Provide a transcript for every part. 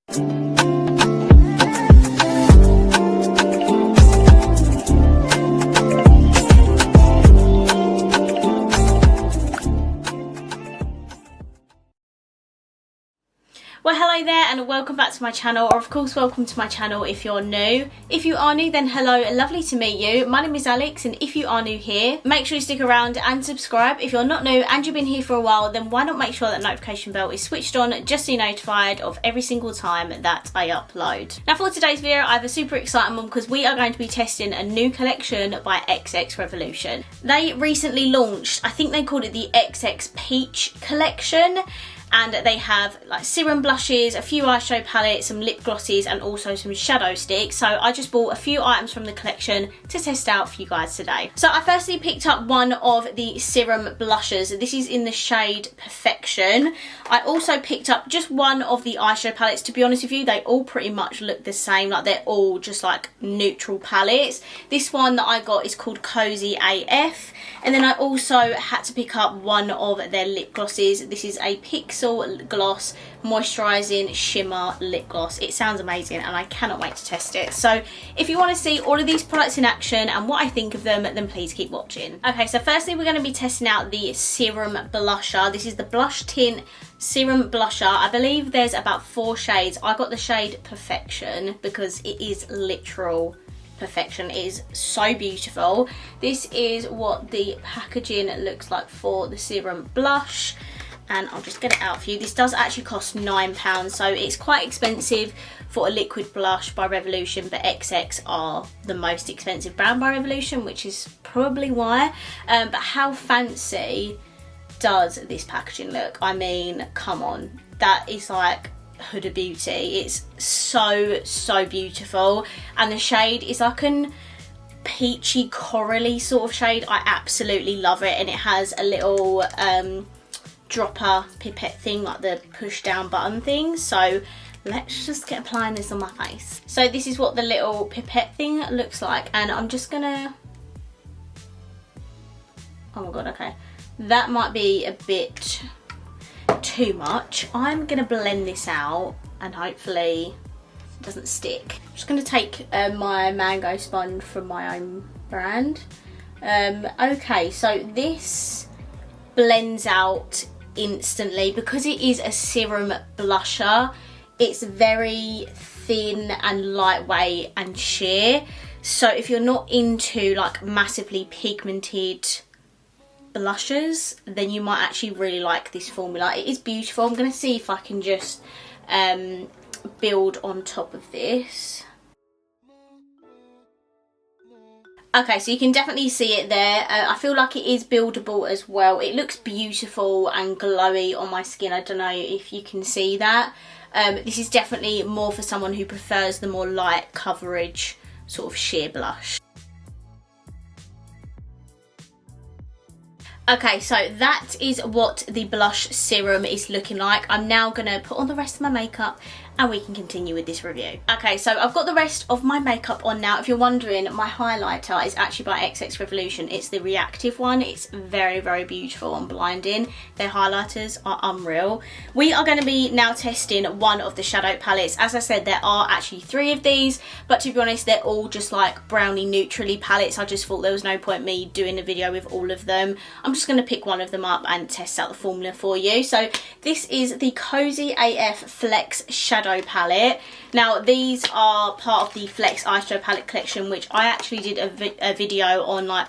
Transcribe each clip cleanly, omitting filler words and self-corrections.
Well, hello there and welcome back to my channel, or of course welcome to my channel if you're new. If you are new, then hello, lovely to meet you. My name is Alex, and if you are new here, make sure you stick around and subscribe. If you're not new and you've been here for a while, then why not make sure that notification bell is switched on just so you're notified of every single time that I upload. Now for today's video, I have a super exciting one because we are going to be testing a new collection by Xxrevolution. They recently launched, I think they called it the XX Peach collection. And they have like serum blushes, a few eyeshadow palettes, some lip glosses, and also some shadow sticks. So I just bought a few items from the collection to test out for you guys today. So I firstly picked up one of the serum blushes. This is in the shade Perfection. I also picked up just one of the eyeshadow palettes. To be honest with you, they all pretty much look the same. Like they're all just like neutral palettes. This one that I got is called Cosy AF. And then I also had to pick up one of their lip glosses. This is a Pixxel gloss moisturising shimmer lip gloss. It sounds amazing and I cannot wait to test it. So if you want to see all of these products in action and what I think of them, then please keep watching. Okay, so firstly we're going to be testing out the Serum Blusher. This is the Blush Tint Serum Blusher. I believe there's about 4 shades. I got the shade Perfection because it is literal perfection. It is so beautiful. This is what the packaging looks like for the Serum Blush, and I'll just get it out for you. This does actually cost £9, so it's quite expensive for a liquid blush by Revolution, but XX are the most expensive brand by Revolution, which is probably why. But how fancy does this packaging look? I mean, come on, that is like Huda Beauty. It's so beautiful, and the shade is like an peachy corally sort of shade. I absolutely love it, and it has a little dropper pipette thing, like the push down button thing. So let's just get applying this on my face. So this is what the little pipette thing looks like, and I'm just gonna, oh my god, okay, that might be a bit too much. I'm gonna blend this out and hopefully it doesn't stick. I'm just gonna take my mango sponge from my own brand. Okay, so this blends out instantly because it is a serum blusher. It's very thin and lightweight and sheer, so if you're not into like massively pigmented blushes, then you might actually really like this formula. It is beautiful. I'm going to see if I can just build on top of this. Okay, so you can definitely see it there. I feel like it is buildable as well. It looks beautiful and glowy on my skin. I don't know if you can see that. This is definitely more for someone who prefers the more light coverage sort of sheer blush. Okay, so that is what the blush serum is looking like. I'm now going to put on the rest of my makeup and we can continue with this review. Okay, so I've got the rest of my makeup on now. If you're wondering, my highlighter is actually by Xxrevolution. It's the reactive one. It's very beautiful and blinding. Their highlighters are unreal. We are going to be now testing one of the shadow palettes. As I said, there are actually 3 of these, but to be honest, they're all just like brownie neutrally palettes. I just thought there was no point me doing a video with all of them. I'm just going to pick one of them up and test out the formula for you. So this is the Cosy AF Flex Shadow palette. Now these are part of the Flex eyeshadow palette collection, which I actually did a video on like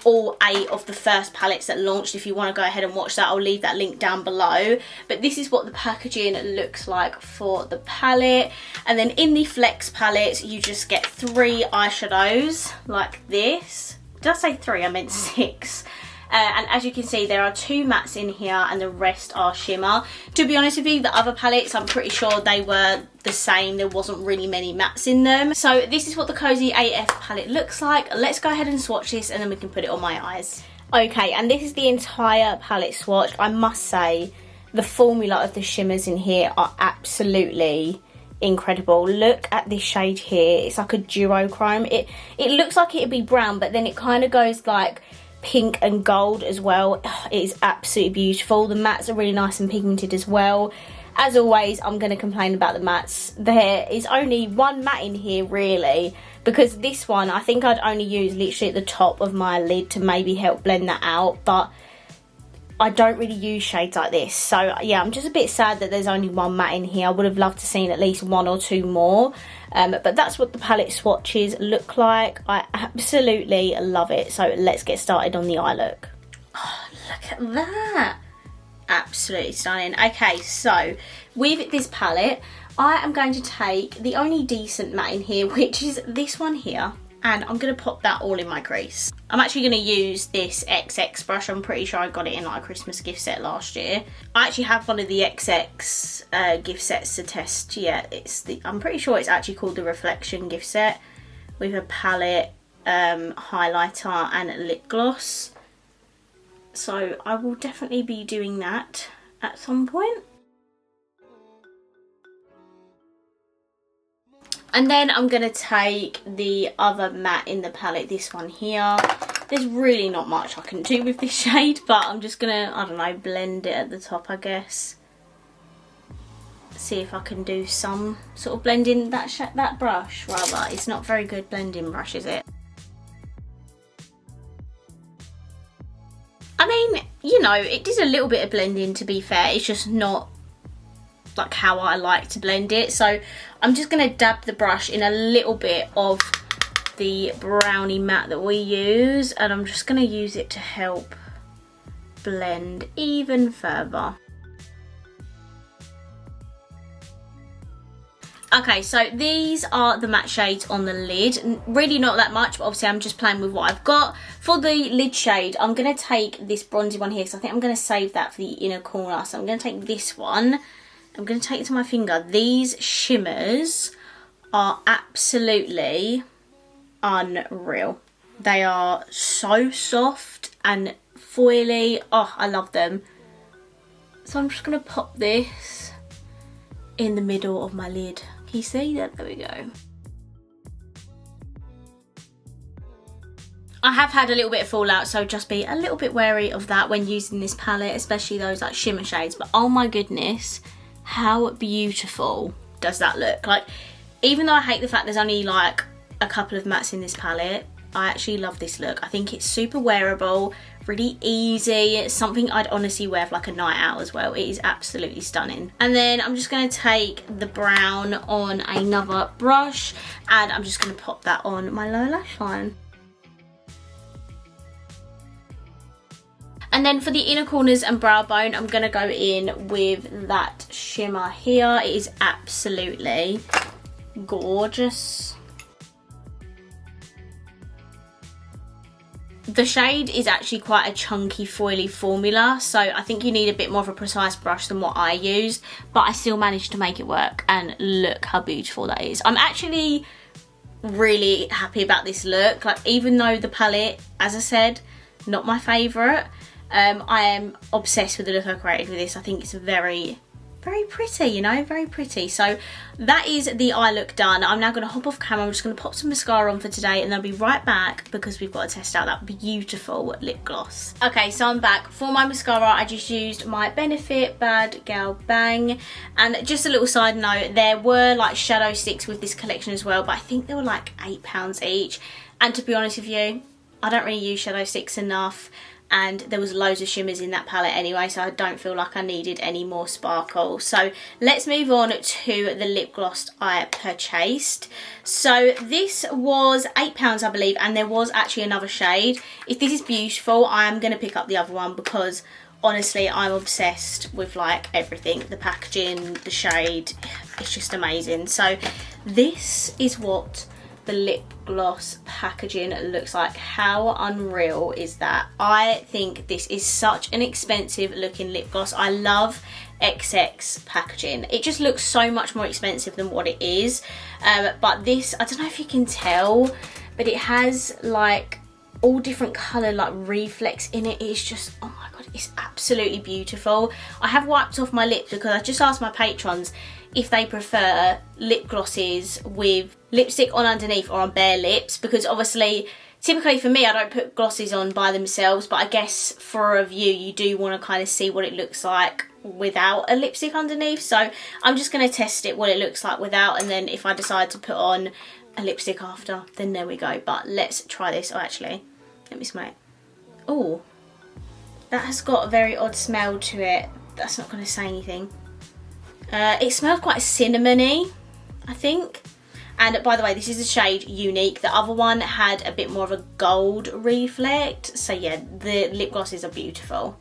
all 8 of the first palettes that launched. If you want to go ahead and watch that, I'll leave that link down below. But this is what the packaging looks like for the palette, and then in the Flex palette you just get 3 eyeshadows like this. Did I say 3? I meant 6. And as you can see, there are 2 mattes in here and the rest are shimmer. To be honest with you, the other palettes, I'm pretty sure they were the same. There wasn't really many mattes in them. So this is what the Cosy AF palette looks like. Let's go ahead and swatch this and then we can put it on my eyes. Okay, and this is the entire palette swatched. I must say, the formula of the shimmers in here are absolutely incredible. Look at this shade here. It's like a duochrome. It looks like it'd be brown, but then it kind of goes like pink and gold as well. It is absolutely beautiful. The mattes are really nice and pigmented as well, As always, I'm going to complain about the mattes. There is only one matte in here really, because this one I think I'd only use literally at the top of my lid to maybe help blend that out, but I don't really use shades like this. So yeah, I'm just a bit sad that there's only one matte in here. I would have loved to seen at least one or two more. But that's what the palette swatches look like. I absolutely love it. So let's get started on the eye look. Oh, look at that. Absolutely stunning. Okay, so with this palette, I am going to take the only decent matte in here, which is this one here. And I'm going to pop that all in my crease. I'm actually going to use this XX brush. I'm pretty sure I got it in like a Christmas gift set last year. I actually have one of the XX gift sets to test. Yeah, I'm pretty sure it's actually called the Reflection gift set, with a palette, highlighter and lip gloss. So I will definitely be doing that at some point. And then I'm going to take the other matte in the palette, this one here. There's really not much I can do with this shade, but I'm just going to, I don't know, blend it at the top, I guess. See if I can do some sort of blending. That brush, rather, it's not very good blending brush, is it? I mean, you know, it does a little bit of blending, to be fair. It's just not like how I like to blend it. So I'm just going to dab the brush in a little bit of the brownie matte that we use, and I'm just going to use it to help blend even further. Okay, so these are the matte shades on the lid. Really not that much, but obviously I'm just playing with what I've got. For the lid shade, I'm going to take this bronzy one here, because I think I'm going to save that for the inner corner. So I'm going to take this one. I'm going to take it to my finger. These shimmers are absolutely unreal. They are so soft and foily. Oh, I love them. So I'm just going to pop this in the middle of my lid. Can you see that? There we go. I have had a little bit of fallout, so just be a little bit wary of that when using this palette, especially those like shimmer shades. But oh my goodness, how beautiful does that look? Like, even though I hate the fact there's only like a couple of mattes in this palette, I actually love this look. I think it's super wearable, really easy. It's something I'd honestly wear for like a night out as well. It is absolutely stunning. And then I'm just going to take the brown on another brush, and I'm just going to pop that on my lower lash line. And then for the inner corners and brow bone, I'm going to go in with that shimmer here. It is absolutely gorgeous. The shade is actually quite a chunky foily formula, so I think you need a bit more of a precise brush than what I used, but I still managed to make it work, and look how beautiful that is. I'm actually really happy about this look. Like, even though the palette, as I said, not my favourite, I am obsessed with the look I created with this. I think it's very pretty, you know, very pretty. So that is the eye look done. I'm now going to hop off camera. I'm just going to pop some mascara on for today, and I'll be right back because we've got to test out that beautiful lip gloss. Okay, so I'm back. For my mascara, I just used my Benefit Bad Gal Bang. And just a little side note, there were like shadow sticks with this collection as well, but I think they were like £8 each. And to be honest with you, I don't really use shadow sticks enough, and there was loads of shimmers in that palette anyway, so I don't feel like I needed any more sparkle. So let's move on to the lip gloss I purchased. So this was £8 I believe, and there was actually another shade. If this is beautiful, I am going to pick up the other one because honestly I'm obsessed with like everything. The packaging, the shade, it's just amazing. So this is what the lip gloss packaging looks like. How unreal is that? I think this is such an expensive looking lip gloss. I love XX packaging. It just looks so much more expensive than what it is. But this, I don't know if you can tell, but it has like all different colour like reflex in it. It's just, oh my god, it's absolutely beautiful. I have wiped off my lips because I just asked my patrons if they prefer lip glosses with lipstick on underneath or on bare lips, because obviously typically for me, I don't put glosses on by themselves, but I guess for a review you do want to kind of see what it looks like without a lipstick underneath. So I'm just going to test it what it looks like without, and then if I decide to put on a lipstick after, then there we go. But let's try this. Oh, actually, let me smell it. Oh, that has got a very odd smell to it. That's not going to say anything. It smells quite cinnamony, I think. And by the way, this is the shade Unique. The other one had a bit more of a gold reflect. So yeah, the lip glosses are beautiful.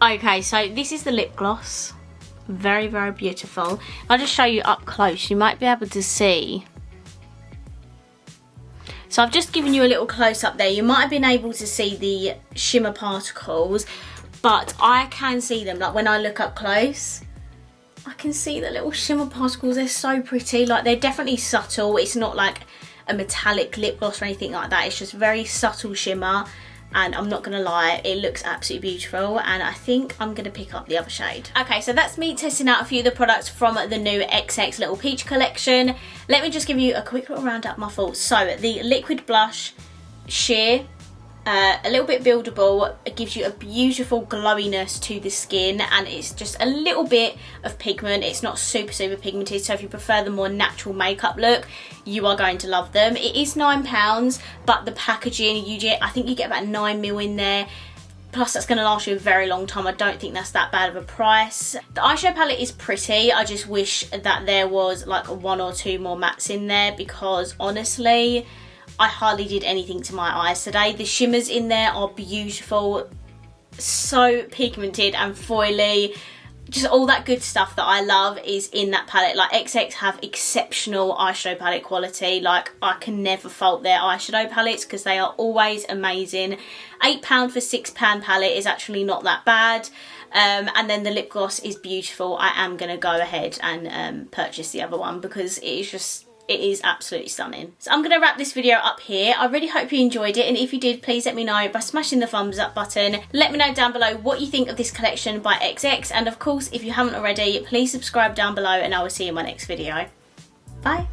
Okay, so this is the lip gloss. Very, very beautiful. I'll just show you up close. You might be able to see. So I've just given you a little close up there. You might have been able to see the shimmer particles, but I can see them. Like when I look up close, I can see the little shimmer particles. They're so pretty. Like they're definitely subtle. It's not like a metallic lip gloss or anything like that. It's just very subtle shimmer. And I'm not gonna lie, it looks absolutely beautiful, and I think I'm gonna pick up the other shade. Okay, so that's me testing out a few of the products from the new XX Little Peach collection. Let me just give you a quick little roundup of my thoughts. So the liquid blush, sheer, a little bit buildable. It gives you a beautiful glowiness to the skin, and it's just a little bit of pigment. It's not super pigmented, so if you prefer the more natural makeup look, you are going to love them. It is £9, but the packaging, I think you get about 9ml in there. Plus that's going to last you a very long time. I don't think that's that bad of a price. The eyeshadow palette is pretty. I just wish that there was like 1 or 2 more mattes in there, because honestly, I hardly did anything to my eyes today. The shimmers in there are beautiful, so pigmented and foily. Just all that good stuff that I love is in that palette. Like XX have exceptional eyeshadow palette quality. Like I can never fault their eyeshadow palettes because they are always amazing. £8 for £6 palette is actually not that bad. And then the lip gloss is beautiful. I am going to go ahead and purchase the other one because it is absolutely stunning. So I'm going to wrap this video up here. I really hope you enjoyed it, and if you did, please let me know by smashing the thumbs up button. Let me know down below what you think of this collection by XX, and of course if you haven't already, please subscribe down below, and I will see you in my next video. Bye.